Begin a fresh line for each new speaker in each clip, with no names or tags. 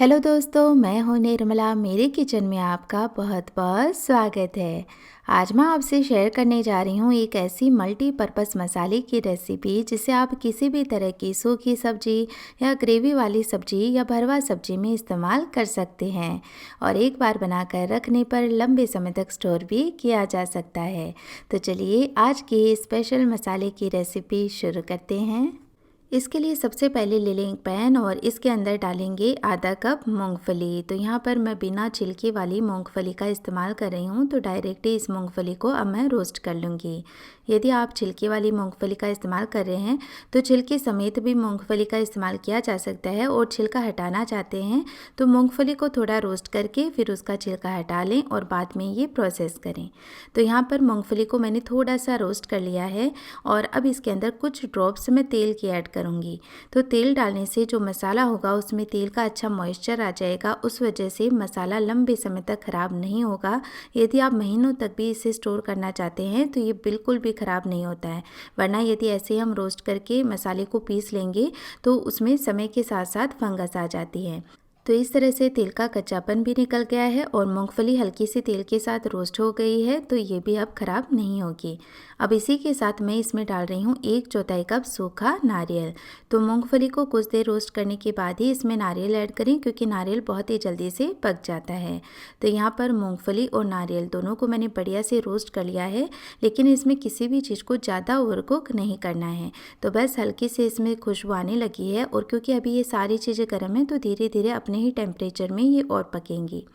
Hello दोस्तों, मैं हूँ निर्मला। मेरे किचन में आपका बहुत बहुत स्वागत है। आज मैं आपसे शेयर करने जा रही हूँ एक ऐसी मल्टीपर्पज़ मसाले की रेसिपी जिसे आप किसी भी तरह की सूखी सब्जी या ग्रेवी वाली सब्जी या भरवा सब्जी में इस्तेमाल कर सकते हैं और एक बार बनाकर रखने पर लंबे समय तक स्टोर भी किया जा सकता है। तो चलिए आज की स्पेशल मसाले की रेसिपी शुरू करते हैं। इसके लिए सबसे पहले ले लें एक पैन और इसके अंदर डालेंगे आधा कप मूंगफली। तो यहाँ पर मैं बिना छिलके वाली मूंगफली का इस्तेमाल कर रही हूँ, तो डायरेक्ट ही इस मूंगफली को अब मैं रोस्ट कर लूँगी। यदि आप छिलके वाली मूंगफली का इस्तेमाल कर रहे हैं तो छिलके समेत भी मूंगफली का इस्तेमाल किया जा सकता है, और छिलका हटाना चाहते हैं तो मूंगफली को थोड़ा रोस्ट करके फिर उसका छिलका हटा लें और बाद में ये प्रोसेस करें। तो यहाँ पर मूंगफली को मैंने थोड़ा सा रोस्ट कर लिया है और अब इसके अंदर कुछ ड्रॉप्स मैं तेल की ऐड करूँगी। तो तेल डालने से जो मसाला होगा उसमें तेल का अच्छा मॉइस्चर आ जाएगा, उस वजह से मसाला लंबे समय तक ख़राब नहीं होगा। यदि आप महीनों तक भी इसे स्टोर करना चाहते हैं तो ये बिल्कुल भी ख़राब नहीं होता है, वरना यदि ऐसे हम रोस्ट करके मसाले को पीस लेंगे तो उसमें समय के साथ साथ फंगस आ जाती है। तो इस तरह से तेल का कच्चापन भी निकल गया है और मूंगफली हल्की सी तेल के साथ रोस्ट हो गई है, तो ये भी अब ख़राब नहीं होगी। अब इसी के साथ मैं इसमें डाल रही हूँ 1/4 कप सूखा नारियल। तो मूंगफली को कुछ देर रोस्ट करने के बाद ही इसमें नारियल ऐड करें, क्योंकि नारियल बहुत ही जल्दी से पक जाता है। तो यहाँ पर मूंगफली और नारियल दोनों को मैंने बढ़िया से रोस्ट कर लिया है, लेकिन इसमें किसी भी चीज़ को ज़्यादा ओवरकुक नहीं करना है। तो बस हल्की से इसमें खुशबू आने लगी है, और क्योंकि अभी ये सारी चीज़ें गर्म हैं तो धीरे धीरे अपने ही टेम्परेचर में ये और पकेंगी।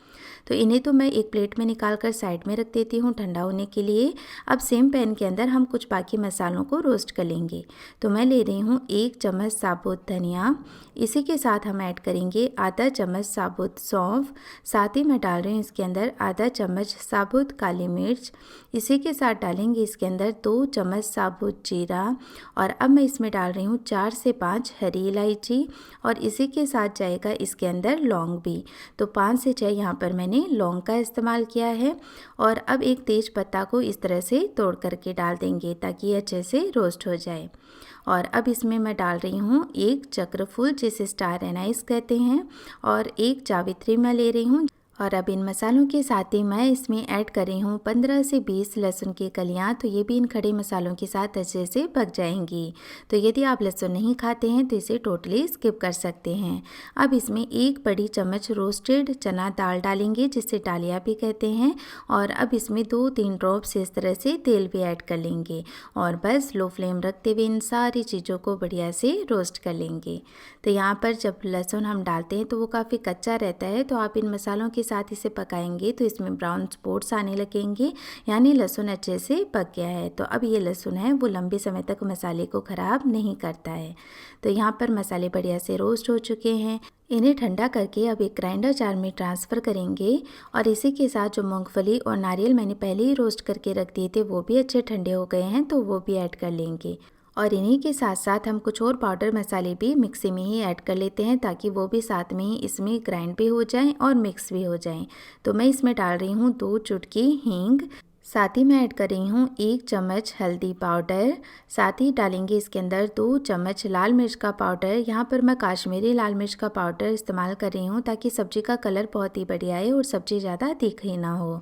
तो इन्हें तो मैं एक प्लेट में निकाल कर साइड में रख देती हूँ ठंडा होने के लिए। अब सेम पैन के अंदर हम कुछ बाकी मसालों को रोस्ट कर लेंगे। तो मैं ले रही हूँ 1 चम्मच साबुत धनिया, इसी के साथ हम ऐड करेंगे आधा चम्मच साबुत सौंफ, साथ ही मैं डाल रही हूँ इसके अंदर आधा चम्मच साबुत काली मिर्च, इसी के साथ डालेंगे इसके अंदर 2 चम्मच साबुत जीरा, और अब मैं इसमें डाल रही हूँ 4 से 5 हरी इलायची, और इसी के साथ जाएगा इसके अंदर लौंग भी। तो 5 से 6 यहाँ पर मैंने लौंग का इस्तेमाल किया है। और अब एक तेज पत्ता को इस तरह से तोड़ करके डाल देंगे ताकि ये अच्छे से रोस्ट हो जाए। और अब इसमें मैं डाल रही हूँ 1 चक्रफूल, जिसे स्टार एनाइस कहते हैं, और 1 जावित्री मैं ले रही हूँ। और अब इन मसालों के साथ ही मैं इसमें ऐड कर रही हूँ 15 से 20 लहसुन की कलियाँ। तो ये भी इन खड़े मसालों के साथ अच्छे से पक जाएंगी। तो यदि आप लहसुन नहीं खाते हैं तो इसे टोटली स्किप कर सकते हैं। अब इसमें 1 बड़ी चम्मच रोस्टेड चना दाल डालेंगे, जिसे डालिया भी कहते हैं, और अब इसमें 2-3 ड्रॉप्स इस तरह से तेल भी ऐड कर लेंगे, और बस लो फ्लेम रखते हुए इन सारी चीज़ों को बढ़िया से रोस्ट कर लेंगे। तो यहाँ पर जब लहसुन हम डालते हैं तो वो काफ़ी कच्चा रहता है, तो आप इन मसालों के साथ इसे पकाएंगे तो इसमें ब्राउन स्पॉट्स आने लगेंगे, यानी लहसुन अच्छे से पक गया है। तो अब ये लहसुन है वो लंबे समय तक मसाले को ख़राब नहीं करता है। तो यहाँ पर मसाले बढ़िया से रोस्ट हो चुके हैं। इन्हें ठंडा करके अब एक ग्राइंडर जार में ट्रांसफ़र करेंगे, और इसी के साथ जो मूंगफली और नारियल मैंने पहले ही रोस्ट करके रख दिए थे वो भी अच्छे ठंडे हो गए हैं, तो वो भी ऐड कर लेंगे। और इन्हीं के साथ साथ हम कुछ और पाउडर मसाले भी मिक्सी में ही ऐड कर लेते हैं, ताकि वो भी साथ में ही इसमें ग्राइंड भी हो जाएं और मिक्स भी हो जाएं। तो मैं इसमें डाल रही हूँ 2 चुटकी हींग, साथ ही मैं ऐड कर रही हूँ 1 चम्मच हल्दी पाउडर, साथ ही डालेंगे इसके अंदर 2 चम्मच लाल मिर्च का पाउडर। यहाँ पर मैं काश्मीरी लाल मिर्च का पाउडर इस्तेमाल कर रही हूँ ताकि सब्जी का कलर बहुत ही बढ़िया आए और सब्जी ज़्यादा तीखी ना हो।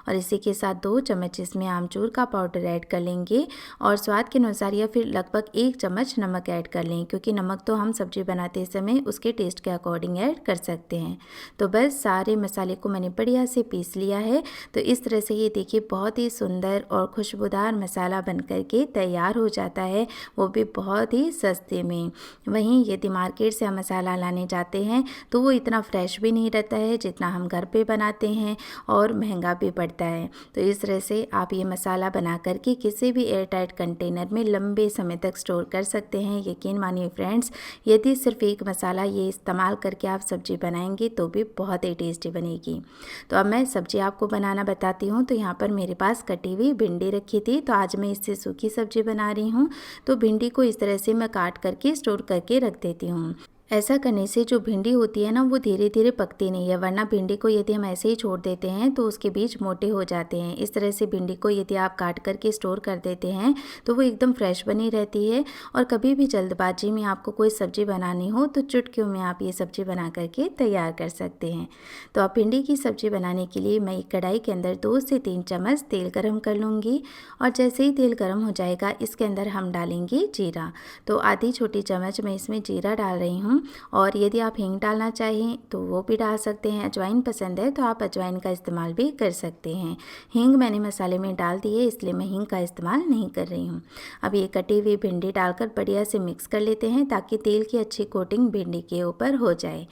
और इसी के साथ 2 चम्मच इसमें आमचूर का पाउडर ऐड कर लेंगे, और स्वाद के अनुसार या फिर लगभग 1 चम्मच नमक ऐड कर लें, क्योंकि नमक तो हम सब्जी बनाते समय उसके टेस्ट के अकॉर्डिंग ऐड कर सकते हैं। तो बस सारे मसाले को मैंने बढ़िया से पीस लिया है। तो इस तरह से ये देखिए बहुत ही सुंदर और खुशबूदार मसाला बन करके तैयार हो जाता है, वो भी बहुत ही सस्ते में। वहीं यदि मार्केट से हम मसाला लाने जाते हैं तो वो इतना फ्रेश भी नहीं रहता है जितना हम घर पे बनाते हैं, और महंगा भी पड़ता है। तो इस तरह से आप ये मसाला बना करके किसी भी एयर टाइट कंटेनर में लंबे समय तक स्टोर कर सकते हैं। यकीन मानिए फ्रेंड्स, यदि सिर्फ एक मसाला ये इस्तेमाल करके आप सब्जी बनाएंगे तो भी बहुत ही टेस्टी बनेगी। तो अब मैं सब्जी आपको बनाना बताती हूँ। तो यहाँ पर मेरे पास कटी हुई भिंडी रखी थी, तो आज मैं इससे सूखी सब्जी बना रही हूँ। तो भिंडी को इस तरह से मैं काट करके स्टोर करके रख देती हूँ। ऐसा करने से जो भिंडी होती है ना वो धीरे धीरे पकती नहीं है, वरना भिंडी को यदि हम ऐसे ही छोड़ देते हैं तो उसके बीज मोटे हो जाते हैं। इस तरह से भिंडी को यदि आप काट करके स्टोर कर देते हैं तो वो एकदम फ्रेश बनी रहती है। और कभी भी जल्दबाजी में आपको कोई सब्ज़ी बनानी हो तो चुटकियों में आप ये सब्ज़ी बना करके तैयार कर सकते हैं। तो अब भिंडी की सब्ज़ी बनाने के लिए मैं एक कढ़ाई के अंदर 2 से 3 चम्मच तेल गरम कर लूँगी। और जैसे ही तेल गरम हो जाएगा इसके अंदर हम डालेंगे जीरा। तो आधी छोटी चम्मच मैं इसमें जीरा डाल रही हूँ। और यदि आप हींग डालना चाहें तो वो भी डाल सकते हैं। अजवाइन पसंद है तो आप अजवाइन का इस्तेमाल भी कर सकते हैं। हींग मैंने मसाले में डाल दी है, इसलिए मैं हींग का इस्तेमाल नहीं कर रही हूँ। अब ये कटी हुई भिंडी डालकर बढ़िया से मिक्स कर लेते हैं ताकि तेल की अच्छी कोटिंग भिंडी के ऊपर हो जाए।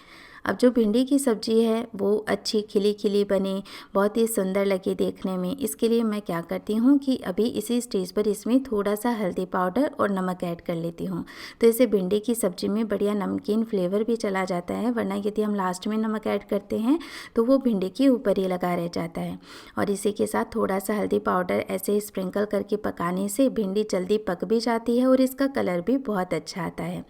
अब जो भिंडी की सब्ज़ी है वो अच्छी खिली खिली बने, बहुत ही सुंदर लगे देखने में, इसके लिए मैं क्या करती हूँ कि अभी इसी स्टेज पर इसमें थोड़ा सा हल्दी पाउडर और नमक ऐड कर लेती हूँ। तो इससे भिंडी की सब्ज़ी में बढ़िया नमकीन फ्लेवर भी चला जाता है, वरना यदि हम लास्ट में नमक ऐड करते हैं तो वो भिंडी के ऊपर ही लगा रह जाता है। और इसी के साथ थोड़ा सा हल्दी पाउडर ऐसे ही स्प्रिंकल करके पकाने से भिंडी जल्दी पक भी जाती है और इसका कलर भी बहुत अच्छा आता है।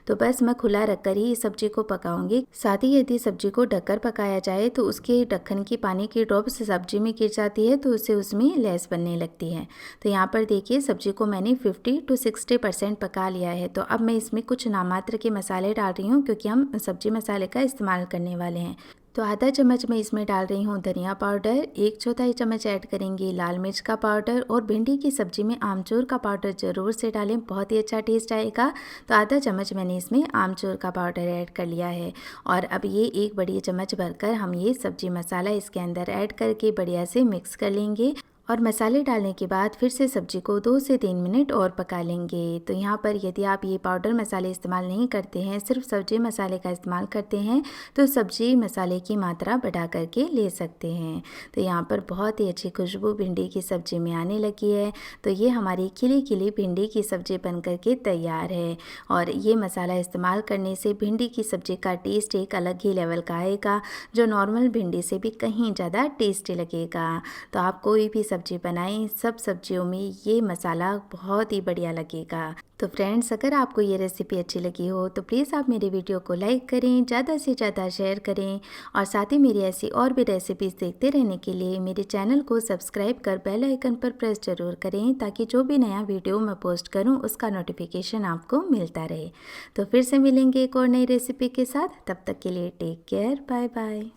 तो बस मैं खुला रखकर ही इस सब्ज़ी को पकाऊंगी। साथ ही यदि सब्ज़ी को ढककर पकाया जाए तो उसके ढक्कन की पानी की ड्रॉप्स सब्ज़ी में गिर जाती है तो उससे उसमें लैस बनने लगती है। तो यहाँ पर देखिए सब्ज़ी को मैंने 50 to 60% पका लिया है। तो अब मैं इसमें कुछ नामात्र के मसाले डाल रही हूँ क्योंकि हम सब्ज़ी मसाले का इस्तेमाल करने वाले हैं। तो आधा चम्मच मैं इसमें डाल रही हूँ धनिया पाउडर, 1/4 चम्मच ऐड करेंगे लाल मिर्च का पाउडर, और भिंडी की सब्ज़ी में आमचूर का पाउडर ज़रूर से डालें, बहुत ही अच्छा टेस्ट आएगा। तो आधा चम्मच मैंने इसमें आमचूर का पाउडर ऐड कर लिया है। और अब ये 1 बड़ी चम्मच भरकर हम ये सब्ज़ी मसाला इसके अंदर ऐड करके बढ़िया से मिक्स कर लेंगे। और मसाले डालने के बाद फिर से सब्ज़ी को 2 से 3 मिनट और पका लेंगे। तो यहाँ पर यदि आप ये पाउडर मसाले इस्तेमाल नहीं करते हैं, सिर्फ सब्ज़ी मसाले का इस्तेमाल करते हैं, तो सब्ज़ी मसाले की मात्रा बढ़ा करके ले सकते हैं। तो यहाँ पर बहुत ही अच्छी खुशबू भिंडी की सब्ज़ी में आने लगी है। तो ये हमारी खिली खिली भिंडी की सब्ज़ी बन करके तैयार है। और ये मसाला इस्तेमाल करने से भिंडी की सब्ज़ी का टेस्ट एक अलग ही लेवल का आएगा, जो नॉर्मल भिंडी से भी कहीं ज़्यादा टेस्टी लगेगा। तो आप कोई भी सब्ज़ी बनाएं, सब सब्जियों में ये मसाला बहुत ही बढ़िया लगेगा। तो फ्रेंड्स, अगर आपको ये रेसिपी अच्छी लगी हो तो प्लीज़ आप मेरे वीडियो को लाइक करें, ज़्यादा से ज़्यादा शेयर करें, और साथ ही मेरी ऐसी और भी रेसिपीज़ देखते रहने के लिए मेरे चैनल को सब्सक्राइब कर बेल आइकन पर प्रेस ज़रूर करें, ताकि जो भी नया वीडियो मैं पोस्ट करूं उसका नोटिफिकेशन आपको मिलता रहे। तो फिर से मिलेंगे एक और नई रेसिपी के साथ, तब तक के लिए टेक केयर, बाय बाय।